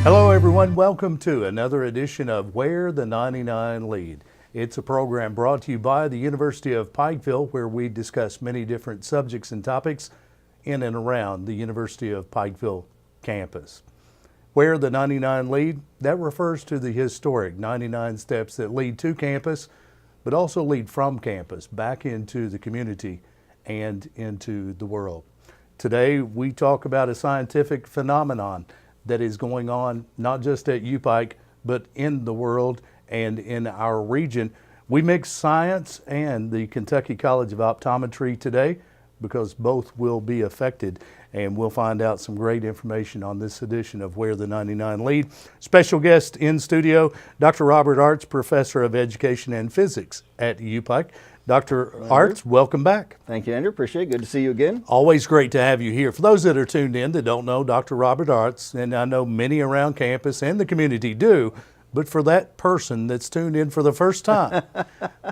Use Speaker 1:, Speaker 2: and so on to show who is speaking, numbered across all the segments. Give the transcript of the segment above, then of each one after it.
Speaker 1: Hello everyone, welcome to another edition of Where the 99 Lead. It's a program brought to you by the University of Pikeville, where we discuss many different subjects and topics in and around the University of Pikeville campus. Where the 99 Lead, that refers to the historic 99 steps that lead to campus, but also lead from campus back into the community and into the world. Today we talk about a scientific phenomenon that is going on not just at UPike, but in the world and in our region. We mix science and the Kentucky College of Optometry today because both will be affected, and we'll find out some great information on this edition of Where the 99 Lead. Special guest in studio, Dr. Robert Arts, Professor of Education and Physics at UPike. Dr. Arts, welcome back.
Speaker 2: Thank you, Andrew. Appreciate it. Good to see you again.
Speaker 1: Always great to have you here. For those that are tuned in that don't know Dr. Robert Arts, and I know many around campus and the community do, but for that person that's tuned in for the first time,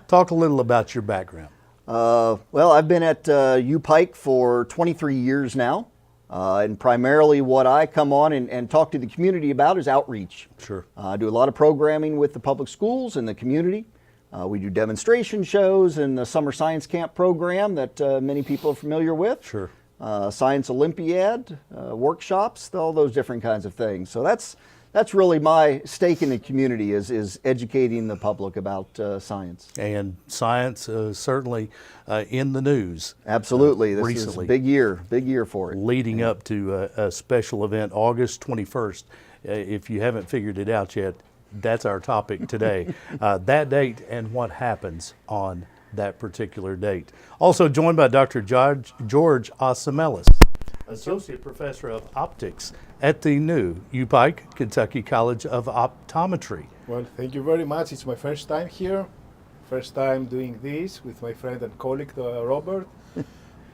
Speaker 1: talk a little about your background.
Speaker 2: Well, I've been at UPike for 23 years now, and primarily what I come on and talk to the community about is outreach.
Speaker 1: Sure.
Speaker 2: I do a lot of programming with the public schools and the community. We do demonstration shows and the summer science camp program that many people are familiar with.
Speaker 1: Sure.
Speaker 2: Science Olympiad, workshops, all those different kinds of things. So that's really my stake in the community is educating the public about science.
Speaker 1: And science certainly in the news.
Speaker 2: Absolutely. This
Speaker 1: recently.
Speaker 2: is big year for it.
Speaker 1: Leading up to a special event, August 21st. If you haven't figured it out yet, that's our topic today. That date and what happens on that particular date. Also joined by Dr. George Ellis, Associate Professor of Optics at the new UPike, Kentucky College of Optometry.
Speaker 3: Well, thank you very much. It's my first time here. First time doing this with my friend and colleague, Robert.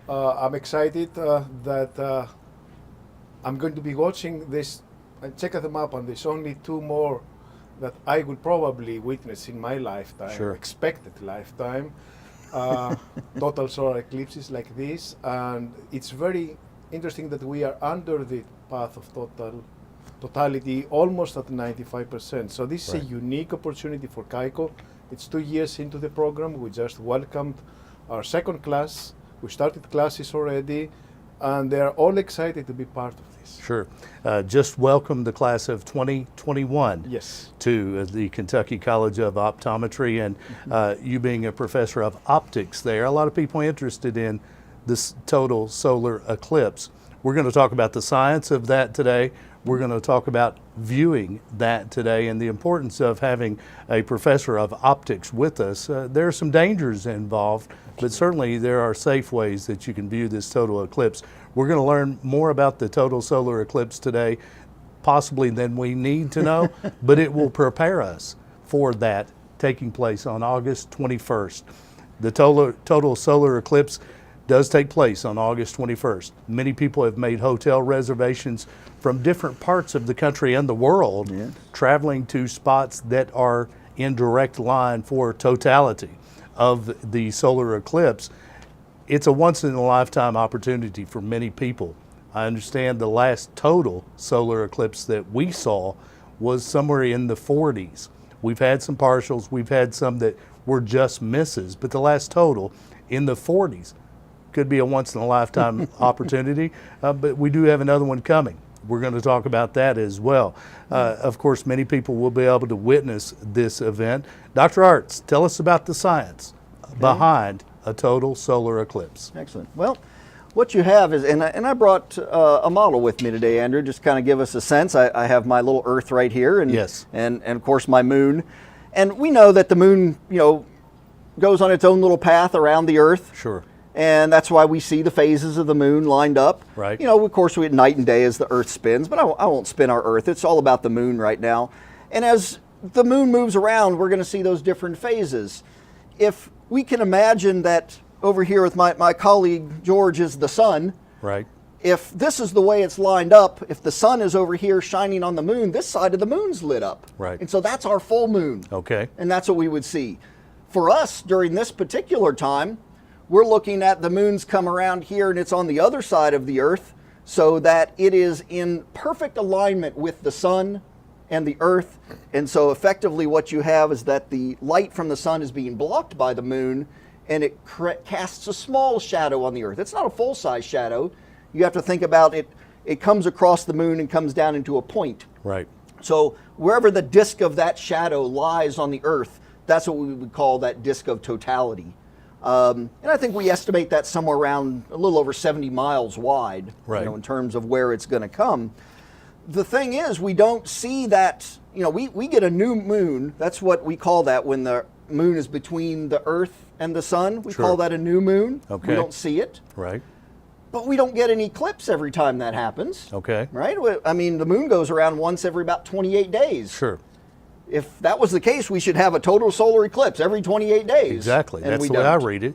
Speaker 3: I'm excited that I'm going to be watching this and check them up, and there's only two more that I will probably witness in my lifetime,
Speaker 1: Sure.
Speaker 3: expected lifetime, total solar eclipses like this. And it's very interesting that we are under the path of totality almost at 95%. So this
Speaker 1: Right.
Speaker 3: is a unique opportunity for KICO. It's 2 years into the program. We just welcomed our second class. We started classes already, and they're all excited to be part of this.
Speaker 1: Sure. Just welcome the class of 2021
Speaker 3: Yes.
Speaker 1: to the Kentucky College of Optometry, and you being a professor of optics there, a lot of people interested in this total solar eclipse. We're going to talk about the science of that today. We're going to talk about viewing that today and the importance of having a professor of optics with us. There are some dangers involved, but certainly there are safe ways that you can view this total eclipse. We're going to learn more about the total solar eclipse today, possibly than we need to know, but it will prepare us for that taking place on August 21st. The total solar eclipse does take place on August 21st. Many people have made hotel reservations from different parts of the country and the world,
Speaker 2: Yes.
Speaker 1: traveling to spots that are in direct line for totality of the solar eclipse. It's a once in a lifetime opportunity for many people. I understand the last total solar eclipse that we saw was somewhere in the 40s. We've had some partials, we've had some that were just misses, but the last total in the 40s could be a once in a lifetime opportunity, but we do have another one coming. We're going to talk about that as well. Of course, many people will be able to witness this event. Dr. Arts, tell us about the science behind a total solar eclipse.
Speaker 2: Excellent. Well, what you have is, and I brought a model with me today, Andrew, just kind of give us a sense. I have my little Earth right here, and,
Speaker 1: Yes.
Speaker 2: and of course my moon. And we know that the moon, goes on its own little path around the Earth.
Speaker 1: Sure.
Speaker 2: And that's why we see the phases of the moon lined up.
Speaker 1: Right.
Speaker 2: Of course, we at night and day as the Earth spins, but I won't spin our Earth. It's all about the moon right now. And as the moon moves around, we're going to see those different phases. If we can imagine that over here with my colleague George is the sun,
Speaker 1: Right.
Speaker 2: if this is the way it's lined up, if the sun is over here shining on the moon, this side of the moon's lit up.
Speaker 1: Right.
Speaker 2: And so that's our full moon.
Speaker 1: Okay.
Speaker 2: And that's what we would see. For us, during this particular time, we're looking at the moon's come around here and it's on the other side of the Earth. so that it is in perfect alignment with the sun and the earth. And so effectively what you have is that the light from the sun is being blocked by the moon, and it casts a small shadow on the earth. It's not a full-size shadow. You have to think about it. It comes across the moon and comes down into a point.
Speaker 1: Right.
Speaker 2: So wherever the disk of that shadow lies on the earth, that's what we would call that disk of totality. And I think we estimate that somewhere around a little over 70 miles wide,
Speaker 1: right,
Speaker 2: in terms of where it's going to come. The thing is, we don't see that, we get a new moon. That's what we call that when the moon is between the earth and the sun. We call that a new moon.
Speaker 1: Okay.
Speaker 2: We don't see it.
Speaker 1: Right.
Speaker 2: But we don't get an eclipse every time that happens.
Speaker 1: Okay.
Speaker 2: Right? I mean, the moon goes around once every about 28 days.
Speaker 1: Sure.
Speaker 2: If that was the case, we should have a total solar eclipse every 28 days.
Speaker 1: Exactly.
Speaker 2: And
Speaker 1: That's
Speaker 2: we
Speaker 1: the way I
Speaker 2: don't.
Speaker 1: read it.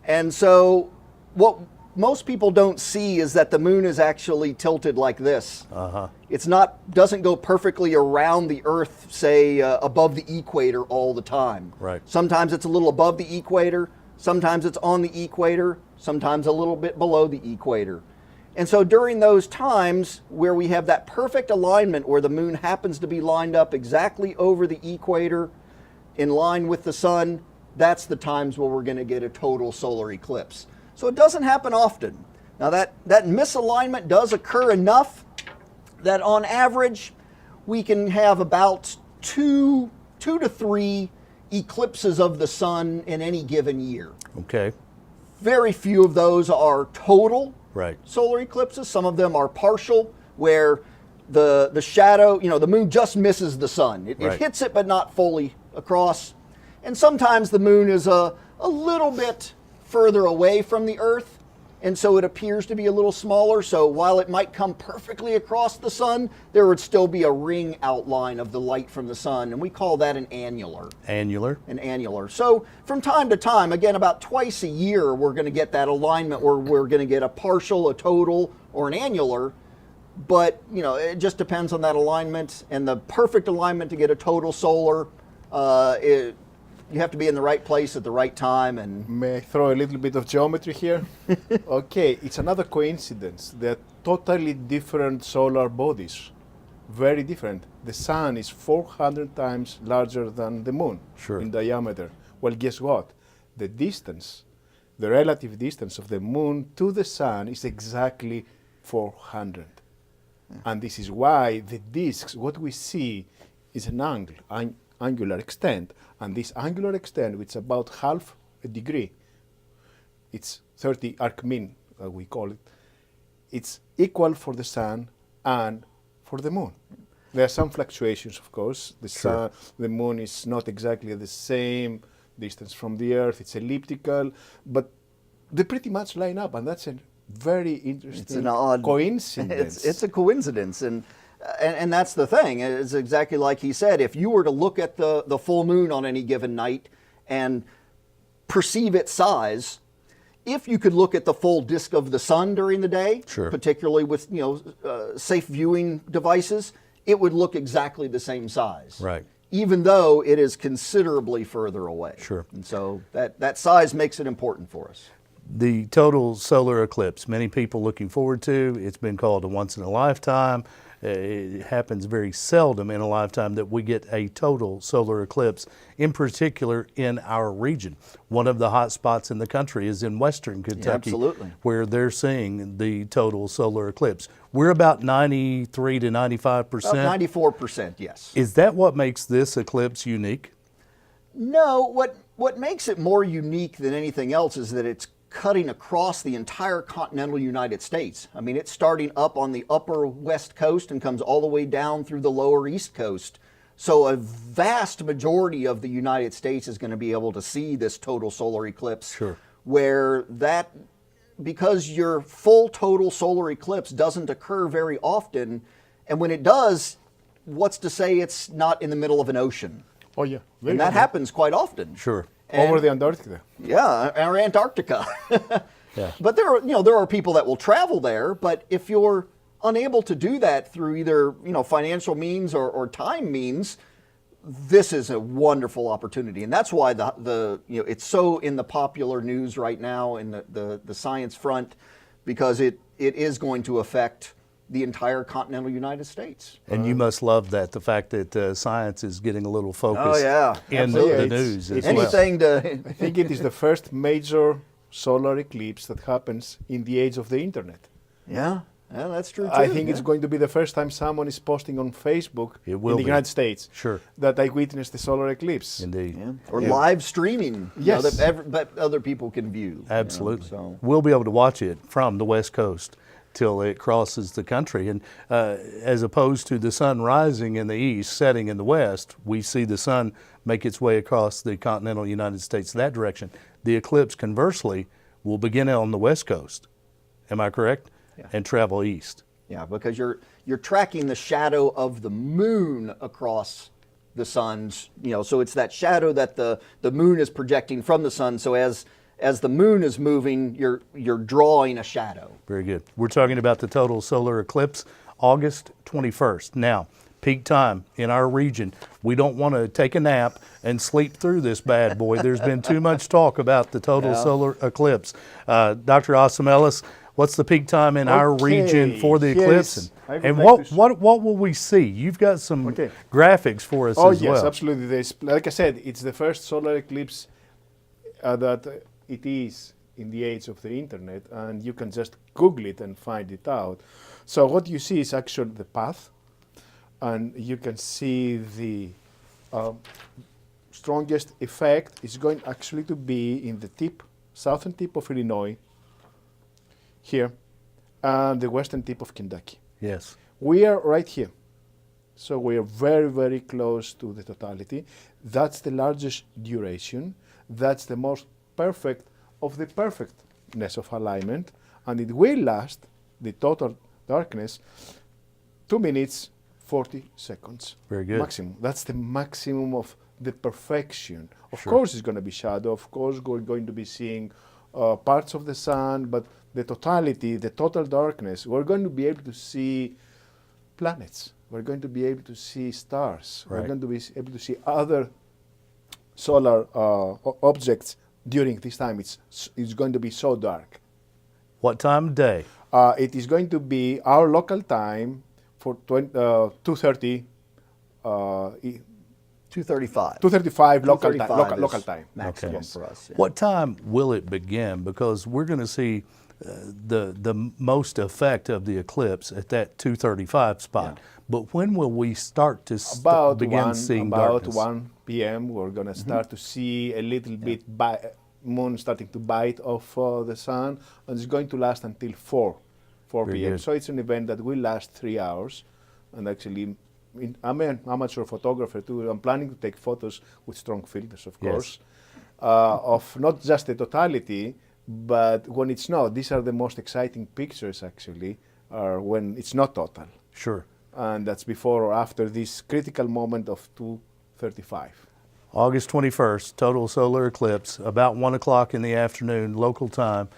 Speaker 2: And so what most people don't see is that the moon is actually tilted like this.
Speaker 1: Uh-huh.
Speaker 2: It's doesn't go perfectly around the earth, say, above the equator all the time.
Speaker 1: Right.
Speaker 2: Sometimes it's a little above the equator, sometimes it's on the equator, sometimes a little bit below the equator. And so during those times where we have that perfect alignment where the moon happens to be lined up exactly over the equator in line with the sun, that's the times where we're going to get a total solar eclipse. So it doesn't happen often. Now that misalignment does occur enough that on average we can have about two to three eclipses of the sun in any given year.
Speaker 1: Okay.
Speaker 2: Very few of those are total
Speaker 1: Right.
Speaker 2: solar eclipses. Some of them are partial, where the shadow, the moon just misses the sun. It
Speaker 1: Right.
Speaker 2: hits it but not fully across. And sometimes the moon is a little bit further away from the earth, and so it appears to be a little smaller. So while it might come perfectly across the sun, there would still be a ring outline of the light from the sun, and we call that an annular.
Speaker 1: Annular.
Speaker 2: An annular. So from time to time, again, about twice a year, we're going to get that alignment where we're going to get a partial, a total, or an annular. But, it just depends on that alignment. And the perfect alignment to get a total solar, you have to be in the right place at the right time. And
Speaker 3: May I throw a little bit of geometry here? Okay, it's another coincidence. They're totally different solar bodies. Very different. The sun is 400 times larger than the moon in diameter. Well, guess what? The distance, the relative distance of the moon to the sun is exactly 400. Yeah. And this is why the disks, what we see is an angle, angular extent. And this angular extent, which is about half a degree, it's 30 arc mean, we call it. It's equal for the sun and for the moon. There are some fluctuations, of course. The moon is not exactly the same distance from the Earth. It's elliptical, but they pretty much line up, and that's a very interesting
Speaker 2: it's an odd
Speaker 3: coincidence.
Speaker 2: It's a coincidence, and that's the thing. It's exactly like he said. If you were to look at the full moon on any given night and perceive its size, if you could look at the full disk of the sun during the day, particularly with safe viewing devices, it would look exactly the same size.
Speaker 1: Right.
Speaker 2: Even though it is considerably further away.
Speaker 1: Sure.
Speaker 2: And so that size makes it important for us.
Speaker 1: The total solar eclipse, many people looking forward to. It's been called a once in a lifetime. It happens very seldom in a lifetime that we get a total solar eclipse, in particular in our region. One of the hot spots in the country is in western Kentucky, where they're seeing the total solar eclipse. We're about 93 to 95%.
Speaker 2: About 94%, yes.
Speaker 1: Is that what makes this eclipse unique?
Speaker 2: No, what makes it more unique than anything else is that it's cutting across the entire continental United States. I mean, it's starting up on the upper west coast and comes all the way down through the lower east coast. So a vast majority of the United States is going to be able to see this total solar eclipse. Where because your full total solar eclipse doesn't occur very often, and when it does, what's to say it's not in the middle of an ocean?
Speaker 3: Oh yeah.
Speaker 2: And that happens quite often.
Speaker 3: Over the Antarctica.
Speaker 2: Yeah, or Antarctica. But there are people that will travel there, but if you're unable to do that through either financial means or time means, this is a wonderful opportunity, and that's why it's so in the popular news right now in the science front, because it is going to affect the entire continental United States.
Speaker 1: And you must love that, the fact that science is getting a little focus in
Speaker 3: Absolutely.
Speaker 1: the news as
Speaker 2: Anything
Speaker 1: well.
Speaker 2: to
Speaker 3: I think it is the first major solar eclipse that happens in the age of the internet.
Speaker 2: yeah, that's true too.
Speaker 3: I think it's going to be the first time someone is posting on Facebook
Speaker 1: It will
Speaker 3: in the
Speaker 1: be.
Speaker 3: United States
Speaker 1: Sure.
Speaker 3: that I witnessed the solar eclipse.
Speaker 1: Indeed.
Speaker 2: Yeah. Or live streaming,
Speaker 3: Yes.
Speaker 2: that other people can view.
Speaker 1: Absolutely.
Speaker 2: So
Speaker 1: We'll be able to watch it from the West Coast till it crosses the country. And as opposed to the sun rising in the east, setting in the west, we see the sun make its way across the continental United States that direction. The eclipse, conversely, will begin on the West Coast. Am I correct?
Speaker 2: Yeah.
Speaker 1: And travel east.
Speaker 2: yeah, because you're tracking the shadow of the moon across the sun's, so it's that shadow that the moon is projecting from the sun. So as the moon is moving, you're drawing a shadow.
Speaker 1: Very good. We're talking about the total solar eclipse, August 21st. Now, peak time in our region. We don't want to take a nap and sleep through this bad boy. There's been too much talk about the total solar eclipse. Dr. Ellis, what's the peak time in our region for the eclipse?
Speaker 3: Yes. I would
Speaker 1: And
Speaker 3: like to
Speaker 1: what will we see? You've got some graphics for us
Speaker 3: Oh
Speaker 1: as
Speaker 3: yes,
Speaker 1: well.
Speaker 3: absolutely. Like I said, it's the first solar eclipse that it is in the age of the internet, and you can just Google it and find it out. So what you see is actually the path, and you can see the strongest effect is going actually to be in the southern tip of Illinois, here, and the western tip of Kentucky.
Speaker 1: Yes.
Speaker 3: We are right here. So we are very, very close to the totality. That's the largest duration. That's the most perfect of the perfectness of alignment. And it will last, the total darkness, 2 minutes, 40 seconds.
Speaker 1: Very good.
Speaker 3: Maximum. That's the maximum of the perfection. Of course, it's going to be shadow. Of course, we're going to be seeing parts of the sun, but the totality, the total darkness, we're going to be able to see planets. We're going to be able to see stars.
Speaker 1: Right.
Speaker 3: We're going to be able to see other solar objects during this time. It's going to be so dark.
Speaker 1: What time of day?
Speaker 3: It is going to be our local time for 2:30.
Speaker 2: 2:35.
Speaker 3: 2:35 local
Speaker 2: 2:35
Speaker 3: time.
Speaker 2: is
Speaker 3: Local time.
Speaker 2: maximum
Speaker 3: Yes.
Speaker 2: for us. Yeah.
Speaker 1: What time will it begin? Because we're going to see the most effect of the eclipse at that 2:35 spot. But when will we start to begin seeing darkness?
Speaker 3: 1 p.m. we're going to start to see a little bit moon starting to bite off the sun, and it's going to last until 4
Speaker 1: Very
Speaker 3: p.m.
Speaker 1: good.
Speaker 3: So it's an event that will last 3 hours. And actually, I'm an amateur photographer too. I'm planning to take photos with strong filters, of
Speaker 1: Yes.
Speaker 3: course, of not just the totality, but when it's not. These are the most exciting pictures, actually, are when it's not total.
Speaker 1: Sure.
Speaker 3: And that's before or after this critical moment of 2:35.
Speaker 1: August 21st, total solar eclipse, about 1 o'clock in the afternoon, local time.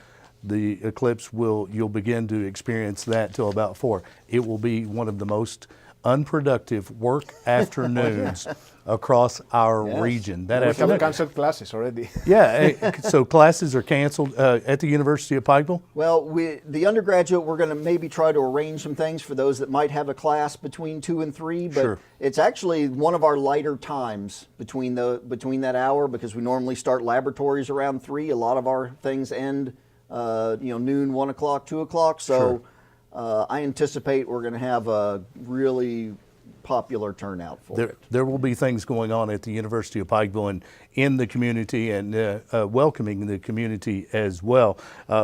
Speaker 1: The eclipse you'll begin to experience that till about 4. It will be one of the most unproductive work afternoons across our region. That
Speaker 3: We have
Speaker 1: afternoon.
Speaker 3: canceled classes already.
Speaker 1: Yeah, so classes are canceled at the University of Pikeville?
Speaker 2: Well, the undergraduate, we're going to maybe try to arrange some things for those that might have a class between 2 and 3, but
Speaker 1: Sure.
Speaker 2: it's actually one of our lighter times between that hour, because we normally start laboratories around 3. A lot of our things end noon, 1 o'clock, 2 o'clock. So
Speaker 1: Sure.
Speaker 2: I anticipate we're going to have a really popular turnout for it.
Speaker 1: There will be things going on at the University of Pikeville and in the community, and welcoming the community as well.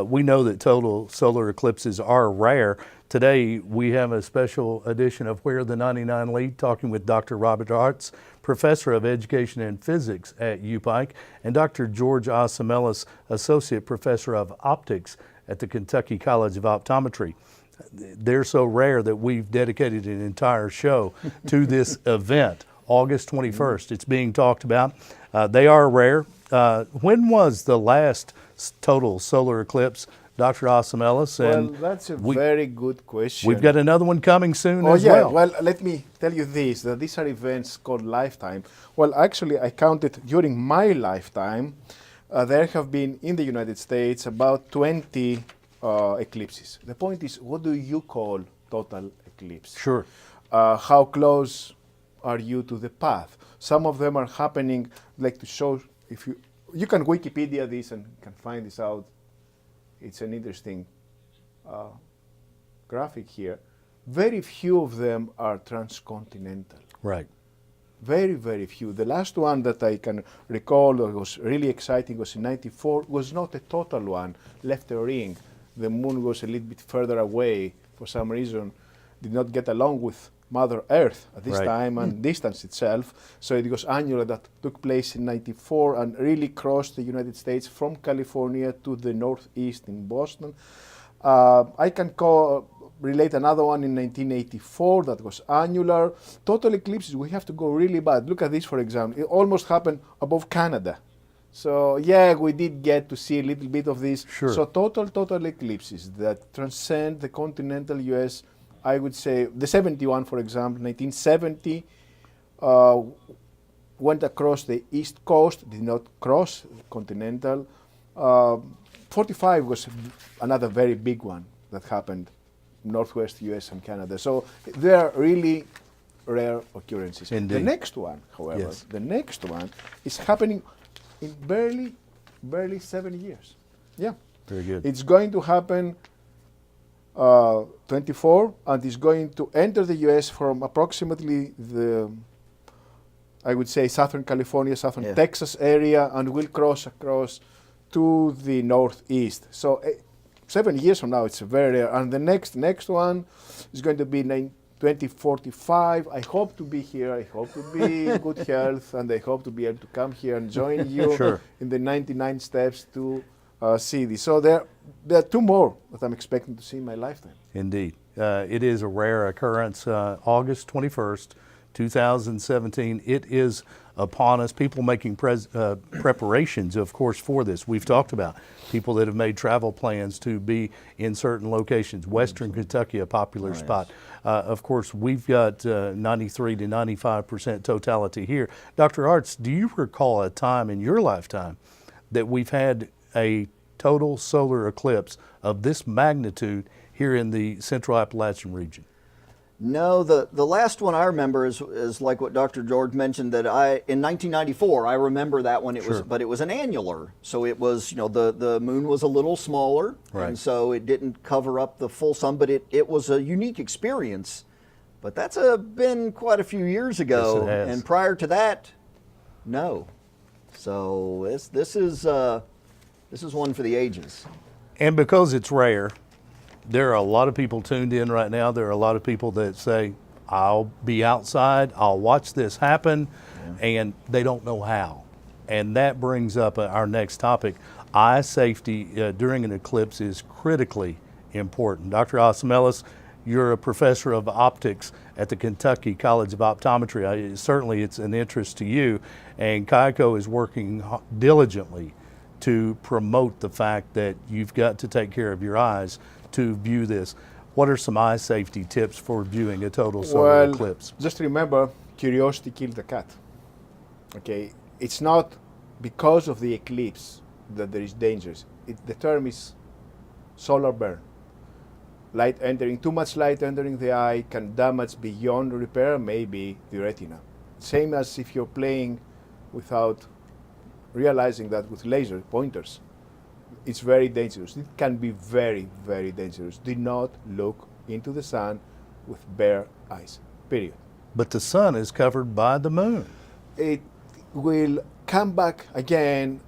Speaker 1: We know that total solar eclipses are rare. Today we have a special edition of Where the 99 Lead, talking with Dr. Robert Arts, Professor of Education and Physics at UPike, and Dr. George Ellis, Associate Professor of Optics at the Kentucky College of Optometry. They're so rare that we've dedicated an entire show to this event, August 21st. It's being talked about. They are rare. When was the last total solar eclipse, Dr. Ellis?
Speaker 3: Well, that's a very good question.
Speaker 1: We've got another one coming soon
Speaker 3: Oh
Speaker 1: as
Speaker 3: yeah,
Speaker 1: well.
Speaker 3: well, let me tell you this, that these are events called lifetime. Well, actually, I counted during my lifetime, there have been in the United States about 20 eclipses. The point is, what do you call total eclipse?
Speaker 1: Sure.
Speaker 3: How close are you to the path? Some of them are happening, like to show, if you can Wikipedia this and can find this out. It's an interesting graphic here. Very few of them are transcontinental.
Speaker 1: Right.
Speaker 3: Very, very few. The last one that I can recall that was really exciting was in '94, was not a total one, left a ring. The moon was a little bit further away for some reason, did not get along with Mother Earth at this
Speaker 1: Right.
Speaker 3: time and distance itself. So it was annular that took place in '94 and really crossed the United States from California to the northeast in Boston. I can relate another one in 1984 that was annular. Total eclipses, we have to go really bad. Look at this, for example. It almost happened above Canada. So yeah, we did get to see a little bit of this.
Speaker 1: Sure.
Speaker 3: So total eclipses that transcend the continental US, I would say, the 71, for example, 1970, went across the east coast, did not cross continental. 45 was another very big one that happened northwest US and Canada. So they are really rare occurrences.
Speaker 1: Indeed.
Speaker 3: The next one, however,
Speaker 1: Yes.
Speaker 3: the next one is happening in barely 7 years. Yeah.
Speaker 1: Very good.
Speaker 3: It's going to happen 24 and is going to enter the US from approximately the, I would say, Southern California, Southern
Speaker 2: Yeah.
Speaker 3: Texas area, and will cross across to the northeast. So 7 years from now, it's very rare. And the next one is going to be 2045. I hope to be here. I hope to be in good health, and I hope to be able to come here and join you
Speaker 1: Sure.
Speaker 3: in the 99 steps to see this. So there are two more that I'm expecting to see in my lifetime.
Speaker 1: Indeed. It is a rare occurrence. August 21st, 2017. It is upon us. People making preparations, of course, for this. We've talked about people that have made travel plans to be in certain locations. Western Kentucky, a popular spot. Of course, we've got 93 to 95% totality here. Dr. Arts, do you recall a time in your lifetime that we've had a total solar eclipse of this magnitude here in the Central Appalachian region?
Speaker 2: No, the last one I remember is like what Dr. George mentioned, that in 1994, I remember that one. It was,
Speaker 1: Sure.
Speaker 2: but it was an annular, so it was, the moon was a little smaller,
Speaker 1: Right.
Speaker 2: and so it didn't cover up the full sun, but it was a unique experience. But that's been quite a few years ago,
Speaker 1: Yes, it has.
Speaker 2: and prior to that, no. So this is one for the ages.
Speaker 1: And because it's rare, there are a lot of people tuned in right now. There are a lot of people that say, I'll be outside, I'll watch this happen, and they don't know how. And that brings up our next topic. Eye safety during an eclipse is critically important. Dr. Ellis, you're a professor of optics at the Kentucky College of Optometry. Certainly it's an interest to you, and Kaiko is working diligently to promote the fact that you've got to take care of your eyes to view this. What are some eye safety tips for viewing a total solar eclipse?
Speaker 3: Just remember, curiosity killed the cat. Okay, it's not because of the eclipse that there is dangers. The term is solar burn. Too much light entering the eye can damage beyond repair, maybe the retina. Same as if you're playing without realizing that with laser pointers. It's very dangerous. It can be very, very dangerous. Do not look into the sun with bare eyes, period.
Speaker 1: But the sun is covered by the moon.
Speaker 3: It will come back again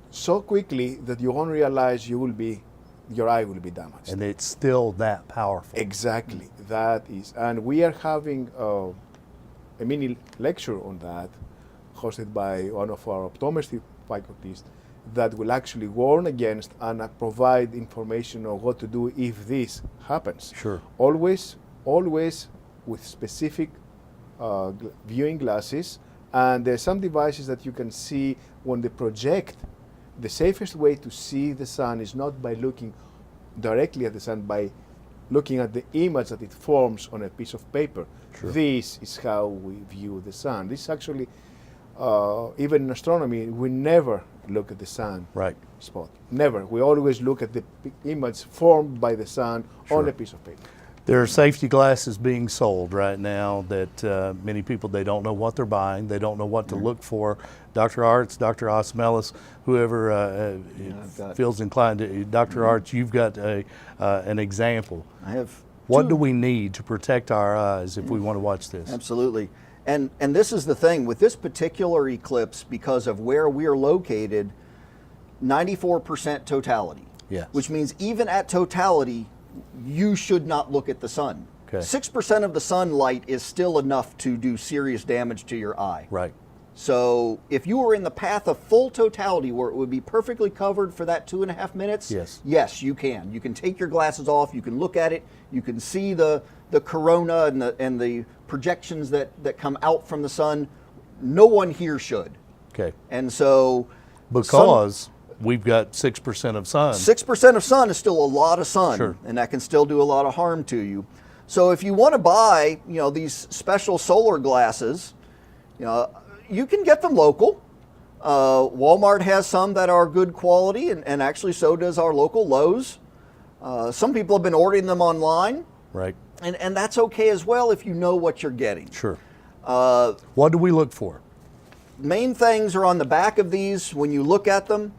Speaker 3: so quickly that you won't realize your eye will be damaged.
Speaker 1: And it's still that powerful.
Speaker 3: Exactly, that is. And we are having a mini lecture on that, hosted by one of our optometry faculties, that will actually warn against and provide information on what to do if this happens.
Speaker 1: Sure.
Speaker 3: Always with specific viewing glasses, and there's some devices that you can see when they project. The safest way to see the sun is not by looking directly at the sun, by looking at the image that it forms on a piece of paper.
Speaker 1: Sure.
Speaker 3: This is how we view the sun. This actually, even in astronomy, we never look at the sun.
Speaker 1: Right.
Speaker 3: spot. Never. We always look at the image formed by the sun on a piece of paper.
Speaker 1: There are safety glasses being sold right now that many people, they don't know what they're buying. They don't know what to look for. Dr. Arts, Dr. Osmelis, whoever feels inclined to, Dr. Arts, you've got an example.
Speaker 2: I have.
Speaker 1: What do we need to protect our eyes if we want to watch this?
Speaker 2: Absolutely. And this is the thing, with this particular eclipse, because of where we are located, 94% totality.
Speaker 1: Yes.
Speaker 2: Which means even at totality, you should not look at the sun.
Speaker 1: Okay.
Speaker 2: 6% of the sunlight is still enough to do serious damage to your eye.
Speaker 1: Right.
Speaker 2: So if you were in the path of full totality where it would be perfectly covered for that 2.5 minutes, yes, you can. You can take your glasses off, you can look at it, you can see the corona and the projections that come out from the sun. No one here should.
Speaker 1: Okay.
Speaker 2: And so
Speaker 1: because we've got 6% of sun.
Speaker 2: 6% of sun is still a lot of sun,
Speaker 1: Sure.
Speaker 2: and that can still do a lot of harm to you. So if you want to buy, these special solar glasses, you can get them local. Walmart has some that are good quality, and actually so does our local Lowe's. Some people have been ordering them online.
Speaker 1: Right.
Speaker 2: And that's okay as well if you know what you're getting.
Speaker 1: Sure. What do we look for?
Speaker 2: Main things are on the back of these. When you look at them,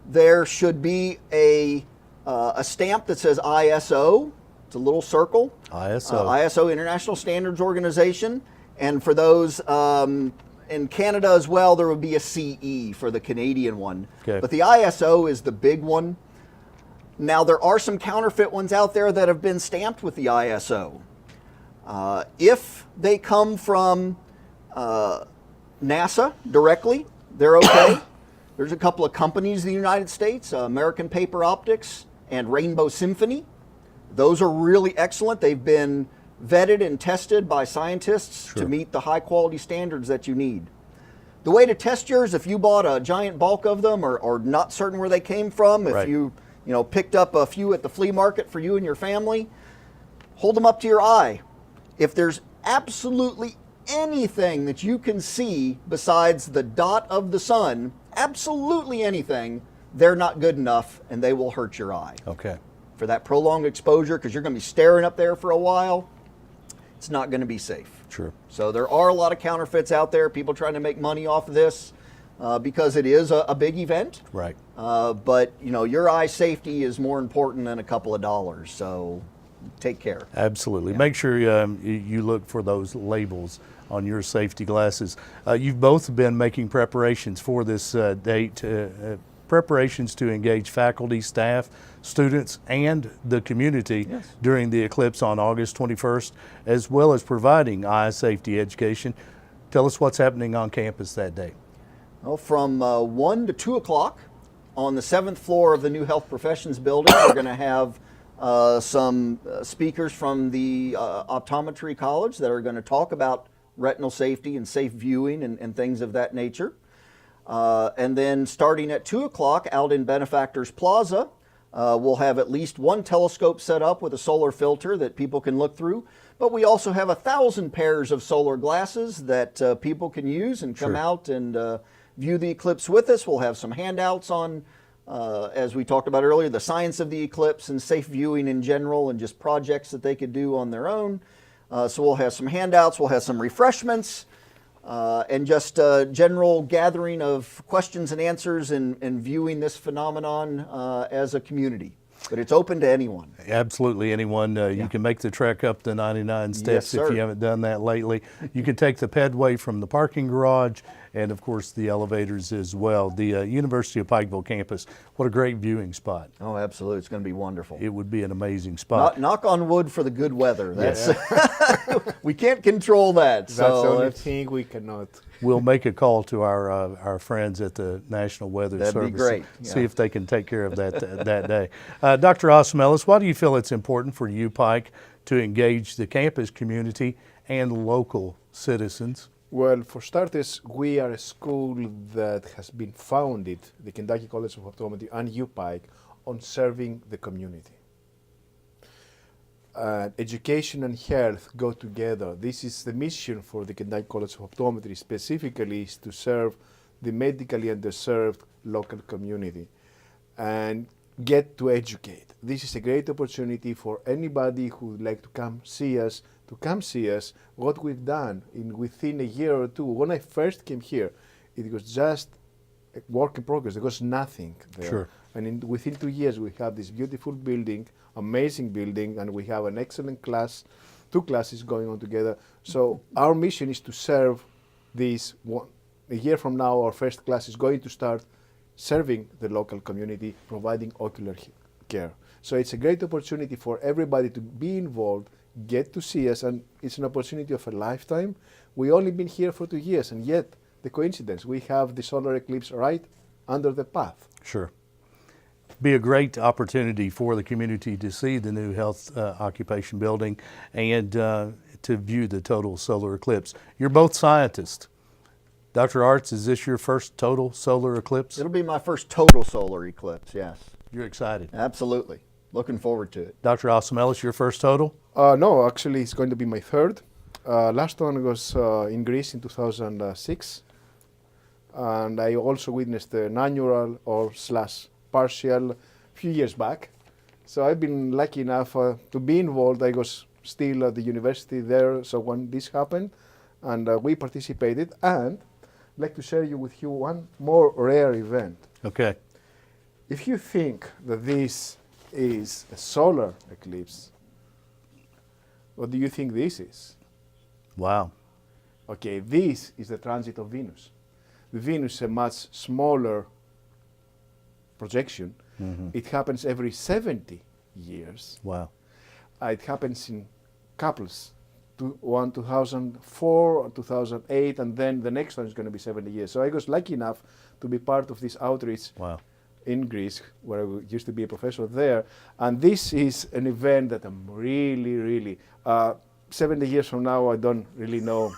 Speaker 2: there should be a stamp that says ISO. It's a little circle.
Speaker 1: ISO.
Speaker 2: ISO, International Standards Organization. And for those in Canada as well, there would be a CE for the Canadian one.
Speaker 1: Okay.
Speaker 2: But the ISO is the big one. Now, there are some counterfeit ones out there that have been stamped with the ISO. If they come from NASA directly, they're okay. There's a couple of companies in the United States, American Paper Optics and Rainbow Symphony. Those are really excellent. They've been vetted and tested by scientists to meet the high quality standards that you need. The way to test yours, if you bought a giant bulk of them or not certain where they came from, if you picked up a few at the flea market for you and your family, hold them up to your eye. If there's absolutely anything that you can see besides the dot of the sun, absolutely anything, they're not good enough and they will hurt your eye.
Speaker 1: Okay.
Speaker 2: For that prolonged exposure, because you're going to be staring up there for a while, it's not going to be safe.
Speaker 1: Sure.
Speaker 2: So there are a lot of counterfeits out there, people trying to make money off of this because it is a big event.
Speaker 1: Right.
Speaker 2: But your eye safety is more important than a couple of dollars. So take care.
Speaker 1: Absolutely. Make sure you look for those labels on your safety glasses. You've both been making preparations for this date, preparations to engage faculty, staff, students, and the community during the eclipse on August 21st, as well as providing eye safety education. Tell us what's happening on campus that day.
Speaker 2: Well, from 1 to 2 o'clock on the 7th floor of the new Health Professions building, we're going to have some speakers from the Optometry College that are going to talk about retinal safety and safe viewing and things of that nature. And then starting at 2 o'clock out in Benefactors Plaza, we'll have at least one telescope set up with a solar filter that people can look through. But we also have 1,000 pairs of solar glasses that people can use and come out and view the eclipse with us. We'll have some handouts on, as we talked about earlier, the science of the eclipse and safe viewing in general and just projects that they could do on their own. So we'll have some handouts, we'll have some refreshments, and just a general gathering of questions and answers and viewing this phenomenon as a community. But it's open to anyone.
Speaker 1: Absolutely anyone. You can make the trek up the 99 steps if you haven't done that lately. You can take the pedway from the parking garage and, of course, the elevators as well. The University of Pikeville campus, what a great viewing spot.
Speaker 2: Oh, absolutely. It's going to be wonderful.
Speaker 1: It would be an amazing spot.
Speaker 2: Knock on wood for the good weather. That's we can't control that.
Speaker 3: That's the only thing we cannot.
Speaker 1: We'll make a call to our friends at the National Weather Service.
Speaker 2: That'd be great.
Speaker 1: See if they can take care of that that day. Dr. Osmelis, why do you feel it's important for UPike to engage the campus community and local citizens?
Speaker 3: Well, for starters, we are a school that has been founded, the Kentucky College of Optometry and UPike, on serving the community. Education and health go together. This is the mission for the Kentucky College of Optometry, specifically is to serve the medically underserved local community. and get to educate. This is a great opportunity for anybody who would like to come see us, what we've done within a year or two. When I first came here, it was just a work in progress. There was nothing there.
Speaker 1: Sure.
Speaker 3: And within 2 years, we have this beautiful building, amazing building, and we have an excellent class, 2 classes going on together. So our mission is to serve these. A year from now, our first class is going to start serving the local community, providing ocular care. So it's a great opportunity for everybody to be involved, get to see us, and it's an opportunity of a lifetime. We've only been here for 2 years, and yet the coincidence, we have the solar eclipse right under the path.
Speaker 1: Sure. Be a great opportunity for the community to see the new health occupation building and to view the total solar eclipse. You're both scientists. Dr. Arts, is this your first total solar eclipse?
Speaker 2: It'll be my first total solar eclipse, yes.
Speaker 1: You're excited.
Speaker 2: Absolutely. Looking forward to it.
Speaker 1: Dr. Optometry, your first total?
Speaker 3: No, actually, it's going to be my third. Last one was in Greece in 2006. And I also witnessed an annual or slash partial few years back. So I've been lucky enough to be involved. I was still at the university there, so when this happened, and we participated, and I'd like to share with you one more rare event.
Speaker 1: Okay.
Speaker 3: If you think that this is a solar eclipse, what do you think this is?
Speaker 1: Wow.
Speaker 3: Okay, this is the transit of Venus. The Venus is a much smaller projection.
Speaker 1: Mm-hmm.
Speaker 3: It happens every 70 years.
Speaker 1: Wow.
Speaker 3: It happens in couples. 2004 or 2008, and then the next one is going to be 70 years. So I was lucky enough to be part of this outreach in Greece, where I used to be a professor there. And this is an event that I'm really, 70 years from now, I don't really know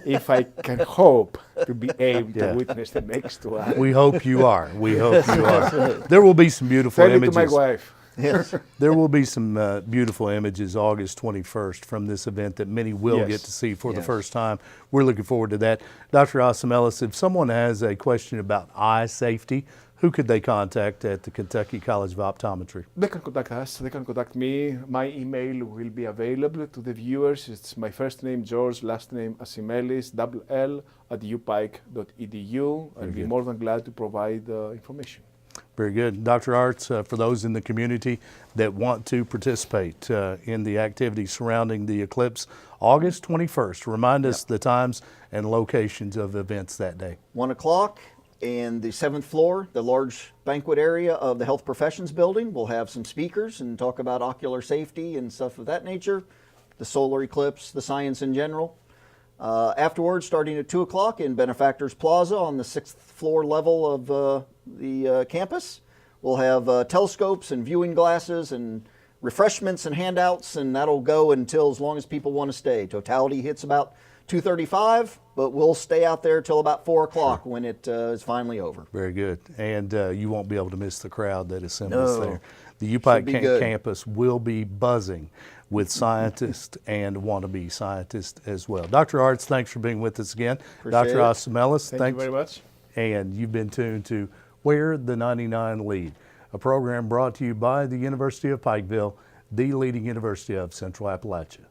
Speaker 3: if I can hope to be able to witness the next one.
Speaker 1: We hope you are. We hope you are. There will be some beautiful
Speaker 3: Tell
Speaker 1: images.
Speaker 3: it to my wife.
Speaker 2: Yes.
Speaker 1: There will be some beautiful images August 21st from this event that many will get to see for the first time. We're looking forward to that. Dr. Ellis, if someone has a question about eye safety, who could they contact at the Kentucky College of Optometry?
Speaker 3: They can contact us. They can contact me. My email will be available to the viewers. It's my first name, George, last name, Asimelis, L, @upike.edu. I'll be more than glad to provide information.
Speaker 1: Very good. Dr. Arts, for those in the community that want to participate in the activities surrounding the eclipse, August 21st, remind us the times and locations of events that day.
Speaker 2: 1 o'clock in the 7th floor, the large banquet area of the Health Professions Building. We'll have some speakers and talk about ocular safety and stuff of that nature, the solar eclipse, the science in general. Afterwards, starting at 2 o'clock in Benefactors Plaza on the 6th floor level of the campus, we'll have telescopes and viewing glasses and refreshments and handouts, and that'll go until as long as people want to stay. Totality hits about 2:35, but we'll stay out there till about 4 o'clock when it is finally over.
Speaker 1: Very good. And you won't be able to miss the crowd that assembles there. The
Speaker 2: Should be
Speaker 1: UPike
Speaker 2: good.
Speaker 1: campus will be buzzing with scientists and wannabe scientists as well. Dr. Arts, thanks for being with us again.
Speaker 2: Appreciate
Speaker 1: Dr.
Speaker 2: it.
Speaker 1: Osamelis,
Speaker 3: Thank you very much.
Speaker 1: And you've been tuned to Where the 99 Lead, a program brought to you by the University of Pikeville, the leading university of Central Appalachia.